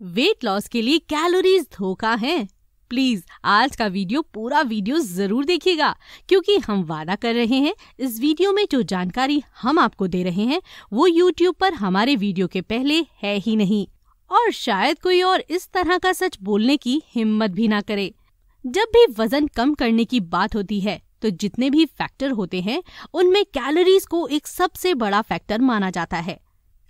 Weight loss के लिए calories धोखा है? प्लीज आज का पूरा वीडियो जरूर देखिएगा, क्योंकि हम वादा कर रहे हैं इस वीडियो में जो जानकारी हम आपको दे रहे हैं वो YouTube पर हमारे वीडियो के पहले है ही नहीं, और शायद कोई और इस तरह का सच बोलने की हिम्मत भी ना करे। जब भी वजन कम करने की बात होती है तो जितने भी फैक्टर होते हैं उनमें कैलोरीज को एक सबसे बड़ा फैक्टर माना जाता है।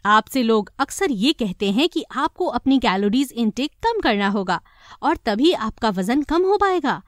आपसे लोग अक्सर ये कहते हैं कि आपको अपनी कैलोरीज इनटेक कम करना होगा और तभी आपका वजन कम हो पाएगा।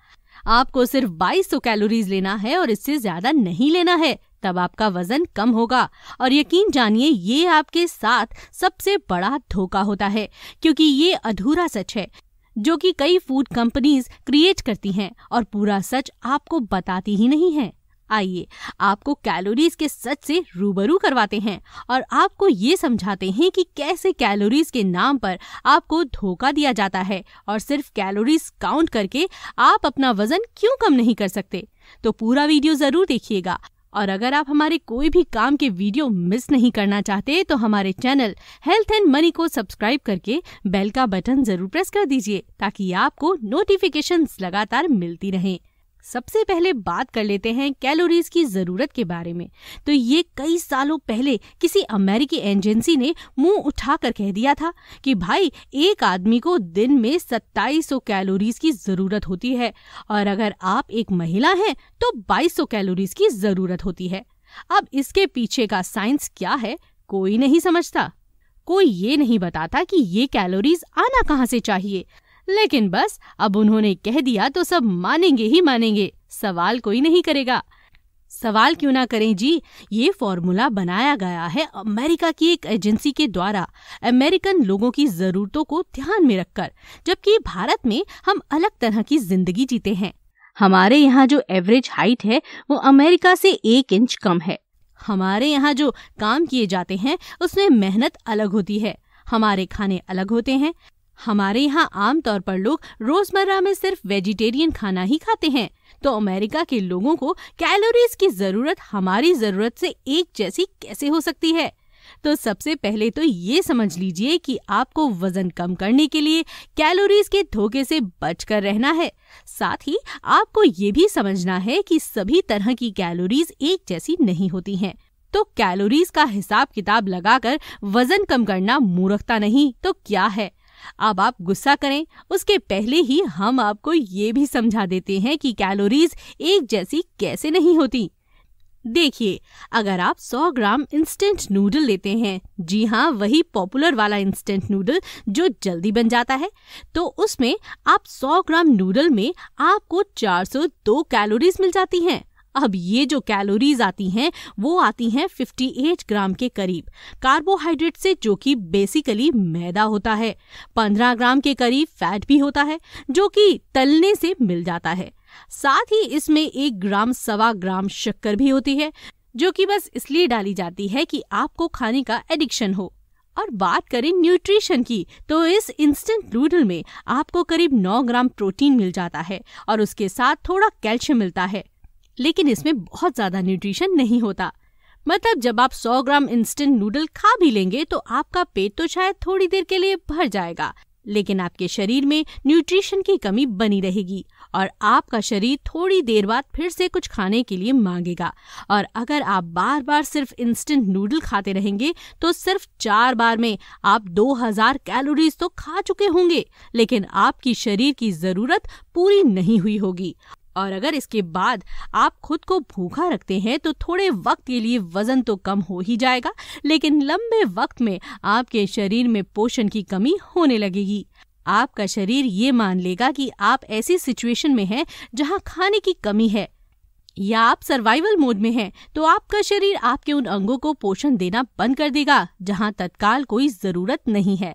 आपको सिर्फ 2200 कैलोरीज लेना है और इससे ज्यादा नहीं लेना है, तब आपका वजन कम होगा। और यकीन जानिए ये आपके साथ सबसे बड़ा धोखा होता है, क्योंकि ये अधूरा सच है जो कि कई फूड कंपनीज क्रिएट करती हैं और पूरा सच आपको बताती ही नहीं है। आइए आपको कैलोरीज के सच से रूबरू करवाते हैं और आपको ये समझाते हैं कि कैसे कैलोरीज के नाम पर आपको धोखा दिया जाता है और सिर्फ कैलोरीज काउंट करके आप अपना वजन क्यों कम नहीं कर सकते। तो पूरा वीडियो जरूर देखिएगा, और अगर आप हमारे कोई भी काम के वीडियो मिस नहीं करना चाहते तो हमारे चैनल हेल्थ एंड मनी को सब्सक्राइब करके बेल का बटन जरूर प्रेस कर दीजिए, ताकि आपको नोटिफिकेशंस लगातार मिलती रहें। सबसे पहले बात कर लेते हैं कैलोरीज की जरूरत के बारे में। तो ये कई सालों पहले किसी अमेरिकी एजेंसी ने मुंह उठाकर कह दिया था कि भाई एक आदमी को दिन में 2700 कैलोरीज की जरूरत होती है, और अगर आप एक महिला हैं तो 2200 कैलोरीज की जरूरत होती है। अब इसके पीछे का साइंस क्या है कोई नहीं समझता। कोई ये नहीं बताता कि ये कैलोरीज आना कहाँ से चाहिए, लेकिन बस अब उन्होंने कह दिया तो सब मानेंगे ही मानेंगे, सवाल कोई नहीं करेगा। सवाल क्यों ना करें जी, ये फॉर्मूला बनाया गया है अमेरिका की एक एजेंसी के द्वारा अमेरिकन लोगों की जरूरतों को ध्यान में रखकर, जबकि भारत में हम अलग तरह की जिंदगी जीते हैं। हमारे यहाँ जो एवरेज हाइट है वो अमेरिका से 1 इंच कम है। हमारे यहाँ जो काम किए जाते हैं उसमें मेहनत अलग होती है, हमारे खाने अलग होते हैं। हमारे यहाँ आमतौर पर लोग रोजमर्रा में सिर्फ वेजिटेरियन खाना ही खाते हैं, तो अमेरिका के लोगों को कैलोरीज की जरूरत हमारी जरूरत से एक जैसी कैसे हो सकती है। तो सबसे पहले तो ये समझ लीजिए कि आपको वजन कम करने के लिए कैलोरीज के धोखे से बचकर रहना है। साथ ही आपको ये भी समझना है कि सभी तरह की कैलोरीज एक जैसी नहीं होती हैं। तो कैलोरीज का हिसाब किताब लगाकर वजन कम करना मूर्खता नहीं तो क्या है। अब आप गुस्सा करें उसके पहले ही हम आपको ये भी समझा देते हैं कि कैलोरीज एक जैसी कैसे नहीं होती। देखिए, अगर आप 100 ग्राम इंस्टेंट नूडल लेते हैं, जी हाँ वही पॉपुलर वाला इंस्टेंट नूडल जो जल्दी बन जाता है, तो उसमें आप 100 ग्राम नूडल में आपको 402 कैलोरीज मिल जाती हैं। अब ये जो कैलोरीज आती हैं वो आती हैं 58 ग्राम के करीब कार्बोहाइड्रेट से, जो कि बेसिकली मैदा होता है। 15 ग्राम के करीब फैट भी होता है जो कि तलने से मिल जाता है। साथ ही इसमें 1 ग्राम 1.25 ग्राम शक्कर भी होती है, जो कि बस इसलिए डाली जाती है कि आपको खाने का एडिक्शन हो। और बात करें न्यूट्रिशन की, तो इस इंस्टेंट नूडल में आपको करीब 9 ग्राम प्रोटीन मिल जाता है और उसके साथ थोड़ा कैल्शियम मिलता है, लेकिन इसमें बहुत ज्यादा न्यूट्रिशन नहीं होता। मतलब जब आप 100 ग्राम इंस्टेंट नूडल खा भी लेंगे तो आपका पेट तो शायद थोड़ी देर के लिए भर जाएगा, लेकिन आपके शरीर में न्यूट्रिशन की कमी बनी रहेगी और आपका शरीर थोड़ी देर बाद फिर से कुछ खाने के लिए मांगेगा। और अगर आप बार बार सिर्फ इंस्टेंट नूडल खाते रहेंगे तो सिर्फ 4 बार में आप 2000 कैलोरीज तो खा चुके होंगे, लेकिन आपकी शरीर की जरूरत पूरी नहीं हुई होगी। और अगर इसके बाद आप खुद को भूखा रखते हैं तो थोड़े वक्त के लिए वजन तो कम हो ही जाएगा, लेकिन लंबे वक्त में आपके शरीर में पोषण की कमी होने लगेगी। आपका शरीर ये मान लेगा कि आप ऐसी सिचुएशन में हैं जहां खाने की कमी है, या आप सर्वाइवल मोड में हैं, तो आपका शरीर आपके उन अंगों को पोषण देना बंद कर देगा जहां तत्काल कोई जरूरत नहीं है।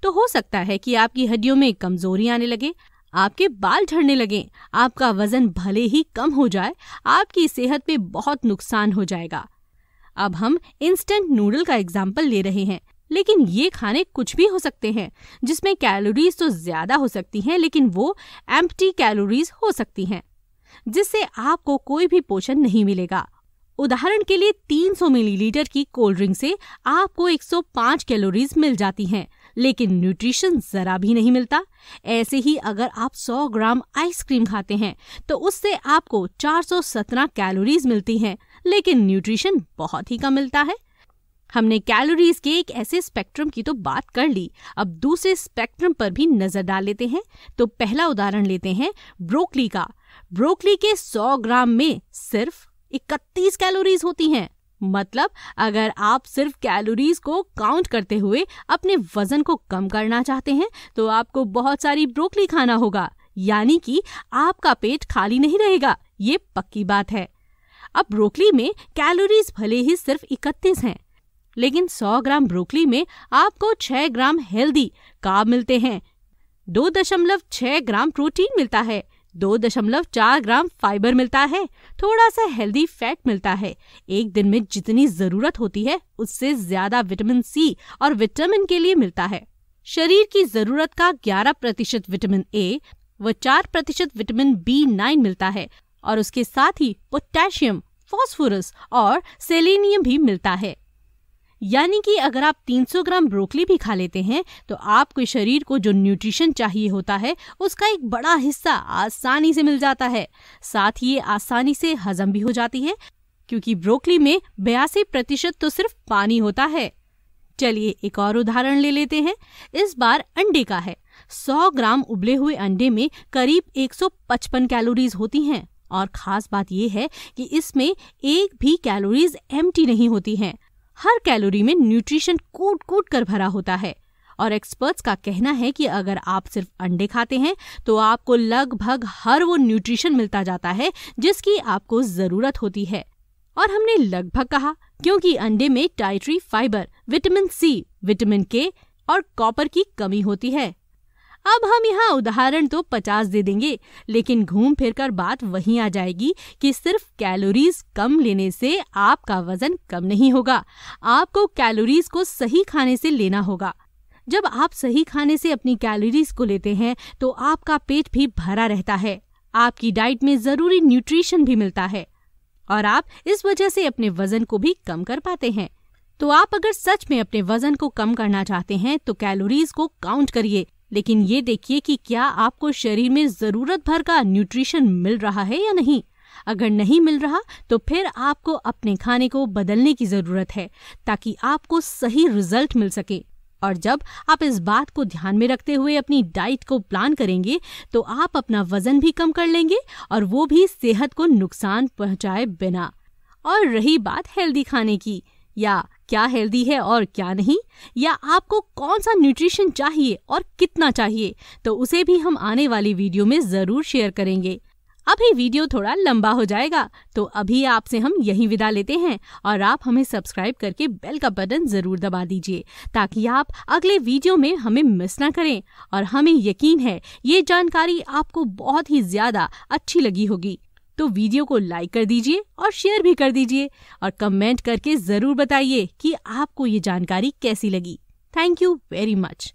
तो हो सकता है कि आपकी हड्डियों में कमजोरी आने लगे, आपके बाल झड़ने लगे, आपका वजन भले ही कम हो जाए, आपकी सेहत पे बहुत नुकसान हो जाएगा। अब हम इंस्टेंट नूडल का एग्जाम्पल ले रहे हैं, लेकिन ये खाने कुछ भी हो सकते हैं जिसमें कैलोरीज तो ज्यादा हो सकती हैं, लेकिन वो एम्प्टी कैलोरीज हो सकती हैं, जिससे आपको कोई भी पोषण नहीं मिलेगा। उदाहरण के लिए 300 मिलीलीटर की कोल्ड ड्रिंक से आपको 105 कैलोरीज मिल जाती हैं, लेकिन न्यूट्रिशन जरा भी नहीं मिलता। ऐसे ही अगर आप 100 ग्राम आइसक्रीम खाते हैं तो उससे आपको 417 कैलोरीज मिलती हैं, लेकिन न्यूट्रिशन बहुत ही कम मिलता है। हमने कैलोरीज के एक ऐसे स्पेक्ट्रम की तो बात कर ली, अब दूसरे स्पेक्ट्रम पर भी नजर डाल लेते हैं। तो पहला उदाहरण लेते हैं ब्रोकली का। ब्रोकली के 100 ग्राम में सिर्फ 31 कैलोरीज होती हैं। मतलब अगर आप सिर्फ कैलोरीज को काउंट करते हुए अपने वजन को कम करना चाहते हैं तो आपको बहुत सारी ब्रोकली खाना होगा, यानी कि आपका पेट खाली नहीं रहेगा, ये पक्की बात है। अब ब्रोकली में कैलोरीज भले ही सिर्फ 31 हैं, लेकिन 100 ग्राम ब्रोकली में आपको 6 ग्राम हेल्दी कार्ब मिलते हैं, 2.6 ग्राम प्रोटीन मिलता है, 2.4 ग्राम फाइबर मिलता है, थोड़ा सा हेल्दी फैट मिलता है। एक दिन में जितनी जरूरत होती है उससे ज्यादा विटामिन सी और विटामिन के लिए मिलता है। शरीर की जरूरत का 11% विटामिन ए व 4% विटामिन B9 मिलता है और उसके साथ ही पोटेशियम, फास्फोरस और सेलेनियम भी मिलता है। यानी कि अगर आप 300 ग्राम ब्रोकली भी खा लेते हैं तो आपके शरीर को जो न्यूट्रिशन चाहिए होता है उसका एक बड़ा हिस्सा आसानी से मिल जाता है। साथ ही ये आसानी से हजम भी हो जाती है, क्योंकि ब्रोकली में 82% तो सिर्फ पानी होता है। चलिए एक और उदाहरण ले लेते हैं, इस बार अंडे का है। 100 ग्राम उबले हुए अंडे में करीब 155 कैलोरीज होती हैं और खास बात यह है कि इसमें एक भी कैलोरीज एम्प्टी नहीं होती हैं। हर कैलोरी में न्यूट्रिशन कूट कूट कर भरा होता है और एक्सपर्ट्स का कहना है कि अगर आप सिर्फ अंडे खाते हैं तो आपको लगभग हर वो न्यूट्रिशन मिलता जाता है जिसकी आपको जरूरत होती है। और हमने लगभग कहा क्योंकि अंडे में dietary fibre, vitamin C, vitamin K और कॉपर की कमी होती है। अब हम यहाँ उदाहरण तो 50 दे देंगे, लेकिन घूम फिर कर बात वहीं आ जाएगी कि सिर्फ कैलोरीज कम लेने से आपका वजन कम नहीं होगा। आपको कैलोरीज को सही खाने से लेना होगा। जब आप सही खाने से अपनी कैलोरीज को लेते हैं तो आपका पेट भी भरा रहता है, आपकी डाइट में जरूरी न्यूट्रिशन भी मिलता है और आप इस वजह से अपने वजन को भी कम कर पाते हैं। तो आप अगर सच में अपने वजन को कम करना चाहते हैं तो कैलोरीज को काउंट करिए, लेकिन ये देखिए कि क्या आपको शरीर में जरूरत भर का न्यूट्रिशन मिल रहा है या नहीं। अगर नहीं मिल रहा तो फिर आपको अपने खाने को बदलने की जरूरत है ताकि आपको सही रिजल्ट मिल सके। और जब आप इस बात को ध्यान में रखते हुए अपनी डाइट को प्लान करेंगे तो आप अपना वजन भी कम कर लेंगे और वो भी सेहत को नुकसान पहुंचाए बिना। और रही बात हेल्दी खाने की, या क्या हेल्दी है और क्या नहीं, या आपको कौन सा न्यूट्रिशन चाहिए और कितना चाहिए, तो उसे भी हम आने वाली वीडियो में जरूर शेयर करेंगे। अभी वीडियो थोड़ा लंबा हो जाएगा तो अभी आपसे हम यहीं विदा लेते हैं और आप हमें सब्सक्राइब करके बेल का बटन जरूर दबा दीजिए ताकि आप अगले वीडियो में हमें मिस ना करें। और हमें यकीन है ये जानकारी आपको बहुत ही ज्यादा अच्छी लगी होगी, तो वीडियो को लाइक कर दीजिए और शेयर भी कर दीजिए और कमेंट करके जरूर बताइए कि आपको ये जानकारी कैसी लगी। Thank you very much.